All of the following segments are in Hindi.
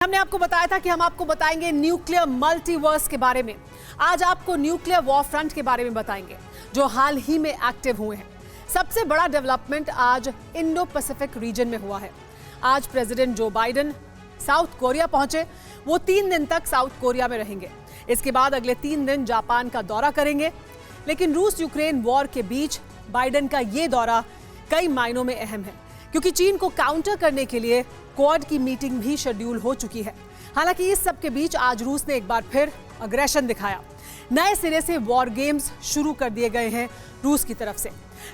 हमने आपको बताया था कि हम आपको बताएंगे न्यूक्लियर मल्टीवर्स के बारे में। आज आपको न्यूक्लियर वॉर फ्रंट के बारे में बताएंगे जो हाल ही में एक्टिव हुए हैं। सबसे बड़ा डेवलपमेंट आज इंडो पैसिफिक रीजन में हुआ है। आज president Joe Biden south Korea पहुंचे। वो 3 दिन तक साउथ कोरिया में रहेंगे। इसके बाद अगले 3 दिन जापान का दौरा करेंगे। लेकिन रूस यूक्रेन वॉर के बीच बाइडेन का ये दौरा कई मायनों में अहम है, क्योंकि चीन को काउंटर करने के लिए क्वाड की मीटिंग भी शेड्यूल हो चुकी है। हालांकि इस सब के बीच आज रूस ने एक बार फिर अग्रेशन दिखाया। नए सिरे से वॉर गेम्स शुरू कर दिए गए हैं रूस की तरफ से।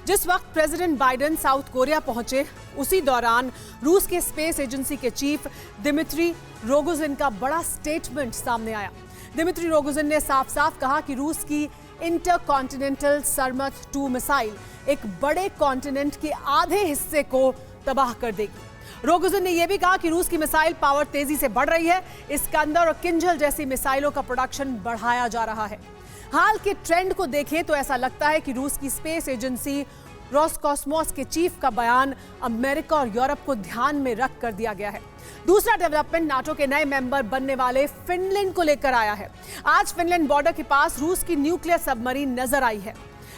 जिस वक्त प्रेसिडेंट बाइडेन साउथ कोरिया पहुंचे, उसी दौरान रूस के स्पेस एजेंसी के चीफ दिमित्री रोगोजिन का बड़ा स्टेटमेंट सामने आया। दिमित्री रोगोजिन ने साफ साफ कहा कि रूस की इंटरकॉन्टिनेंटल सरमत 2 मिसाइल एक बड़े कॉन्टिनेंट के आधे हिस्से को तबाह कर देगी। रोगोजिन ने यह भी कहा कि रूस की मिसाइल पावर तेजी से बढ़ रही है। इस्कंदर और किंजल जैसी मिसाइलों का प्रोडक्शन बढ़ाया जा रहा है। हाल के ट्रेंड को देखें तो ऐसा लगता है कि रूस की स्पेस एजेंसी रोसकॉस्मोस के चीफ का बयान अमेरिका और यूरोप को ध्यान में रख कर दिया गया है। दूसरा डेवलपमेंट नाटो के नए मेंबर बनने वाले फिनलैंड को लेकर आया है। आज फिनलैंड बॉर्डर के पास रूस की न्यूक्लियर सबमरीन नजर आई है।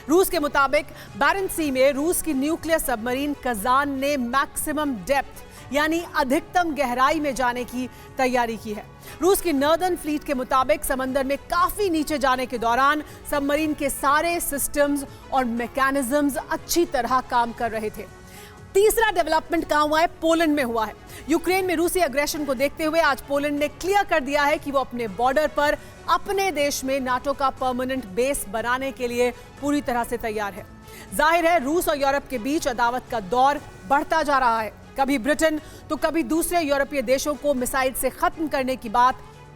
रूस के मुताबिक बैरेंट्स सी में रूस की न्यूक्लियर सबमरीन कजान ने मैक्सिमम डेप्थ यानी अधिकतम गहराई में जाने की तैयारी की है। रूस की नॉर्दर्न फ्लीट के मुताबिक समंदर में काफी नीचे जाने के दौरान सबमरीन के सारे सिस्टम्स और मैकेनिज्म्स अच्छी तरह काम कर रहे थे। तीसरा डेवलपमेंट कहां हुआ है? पोलैंड में हुआ है। यूक्रेन में रूसी अग्रेशन को देखते हुए आज पोलैंड ने क्लियर कर दिया है कि वो अपने बॉर्डर पर अपने देश में नाटो का परमानेंट बेस बनाने के लिए पूरी तरह से तैयार है। जाहिर है रूस और यूरोप के बीच अदावत का दौर बढ़ता जा रहा है। कभी ब्रिटेन तो कभी दूसरे यूरोपीय देशों को मिसाइल से खत्म करने की बात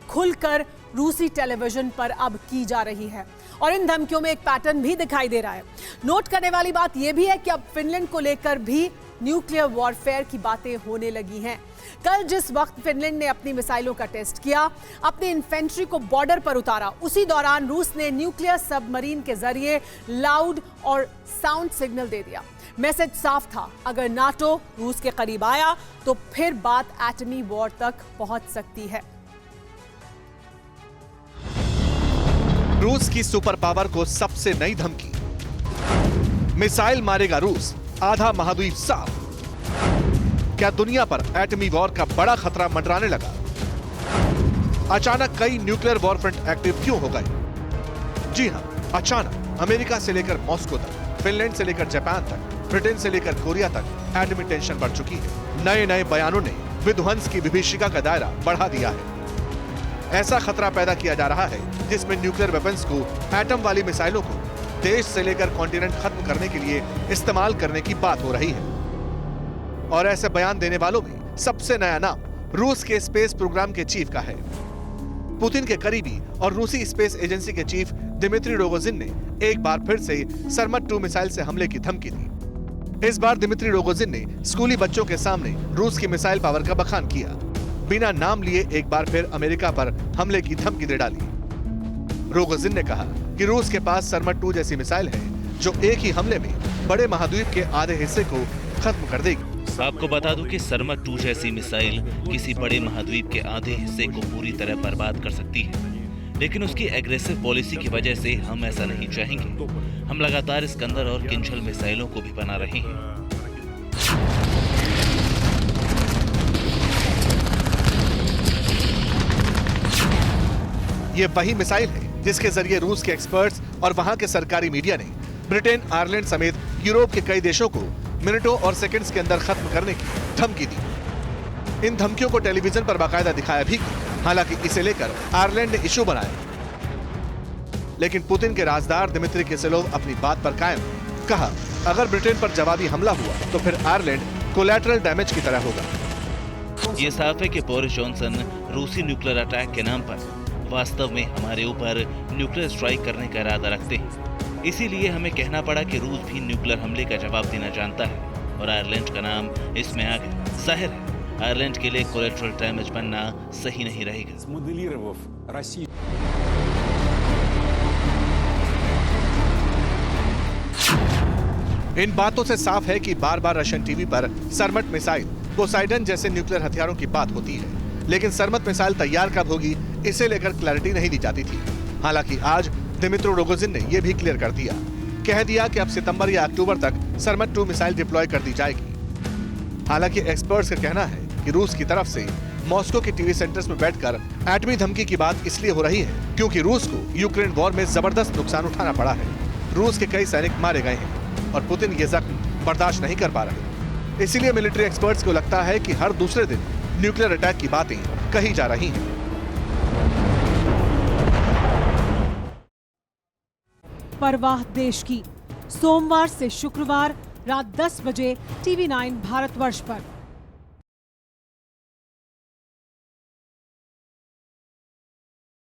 खुलकर रूसी टेलीविजन पर अब की जा रही है। और इन धमकियों में एक पैटर्न भी दिखाई दे रहा है। नोट करने वाली बात यह भी है कि अब फिनलैंड को लेकर भी न्यूक्लियर वॉरफेयर की बातें होने लगी हैं। कल जिस वक्त फिनलैंड ने अपनी मिसाइलों का टेस्ट किया, अपनी इन्फेंट्री को बॉर्डर पर उतारा, उसी दौरान रूस ने न्यूक्लियर सबमरीन के जरिए लाउड और साउंड सिग्नल दे दिया। मैसेज साफ था, अगर नाटो रूस के करीब आया तो फिर बात एटमी वॉर तक पहुंच सकती है। रूस की सुपर पावर को सबसे नई धमकी, मिसाइल मारेगा रूस, आधा महाद्वीप साफ। क्या दुनिया पर एटमी वॉर का बड़ा खतरा मंडराने लगा? अचानक कई न्यूक्लियर वॉर फ्रंट एक्टिव क्यों हो गए? जी हां, अचानक अमेरिका से लेकर मॉस्को तक, फिनलैंड से लेकर जापान तक, ब्रिटेन से लेकर कोरिया तक एटमी टेंशन बढ़ चुकी है। नए नए बयानों ने विध्वंस की विभीषिका का दायरा बढ़ा दिया है। ऐसा खतरा पैदा किया जा रहा है जिसमें न्यूक्लियर वेपन्स को, एटम वाली मिसाइलों को देश से लेकर कॉन्टिनेंट खत्म करने के लिए इस्तेमाल करने की बात हो रही है। और ऐसे बयान देने वालों में सबसे नया नाम रूस के स्पेस प्रोग्राम के चीफ का है। पुतिन के करीबी और रूसी स्पेस एजेंसी के चीफ दिमित्री रोगोजिन ने एक बार फिर से सरमत 2 मिसाइल से हमले की धमकी दी। इस बार दिमित्री रोगोजिन ने स्कूली बच्चों के सामने रूस की मिसाइल पावर का बखान किया। बिना नाम लिए एक बार फिर अमेरिका पर हमले की धमकी दे डाली। रोगोजिन ने कहा कि रूस के पास सरमत 2 जैसी मिसाइल है जो एक ही हमले में बड़े महाद्वीप के आधे हिस्से को खत्म कर देगी। आपको बता दूं कि सरमत 2 जैसी मिसाइल किसी बड़े महाद्वीप के आधे हिस्से को पूरी तरह बर्बाद कर सकती है, लेकिन उसकी एग्रेसिव पॉलिसी की वजह से हम ऐसा नहीं चाहेंगे। हम लगातार इस्कंदर और किंजल मिसाइलों को भी बना रहे हैं। ये वही मिसाइल है जिसके जरिए रूस के एक्सपर्ट्स और वहां के सरकारी मीडिया ने ब्रिटेन, आयरलैंड समेत यूरोप के कई देशों को मिनटों और सेकंड्स के अंदर खत्म करने की धमकी दी। इन धमकियों को टेलीविजन पर बाकायदा दिखाया भी। हालांकि इसे लेकर आयरलैंड ने इशू बनाया, लेकिन पुतिन के राजदार दिमित्री किसेलोव अपनी बात पर कायम। कहा, अगर ब्रिटेन पर जवाबी हमला हुआ तो फिर आयरलैंड कोलैटरल डैमेज की तरह होगा। ये साफ है कि बोरिस जॉनसन रूसी न्यूक्लियर अटैक के नाम पर वास्तव में हमारे ऊपर न्यूक्लियर स्ट्राइक करने का इरादा रखते हैं। इसीलिए हमें कहना पड़ा कि रूस भी न्यूक्लियर हमले का जवाब देना जानता है और आयरलैंड का नाम इसमें आ गया। जाहिर है आयरलैंड के लिए कोलैटरल डैमेज बनना सही नहीं रहेगा। इन बातों से साफ है कि बार बार रशियन टीवी पर सरमट मिसाइल, पोसाइडन जैसे न्यूक्लियर हथियारों की बात होती है, लेकिन सरमत मिसाइल तैयार कब होगी इसे लेकर क्लैरिटी नहीं दी जाती थी। हालांकि आज दिमित्रो रोगोजिन ने यह भी क्लियर कर दिया, कह दिया कि अब सितंबर या अक्टूबर तक सरमत 2 मिसाइल डिप्लॉय कर दी जाएगी। हालांकि एक्सपर्ट्स का कहना है कि रूस की तरफ से मॉस्को के टीवी सेंटर्स में बैठकर एटमी धमकी की बात इसलिए हो रही है क्योंकि रूस को यूक्रेन वॉर में जबरदस्त नुकसान उठाना पड़ा है। रूस के कई सैनिक मारे गए हैं और पुतिन ये जख्म बर्दाश्त नहीं कर पा रहे। इसीलिए मिलिट्री एक्सपर्ट्स को लगता है कि हर दूसरे दिन न्यूक्लियर अटैक की बातें कही जा रही हैं। परवाह देश की, सोमवार से शुक्रवार रात 10 बजे TV9 भारतवर्ष पर।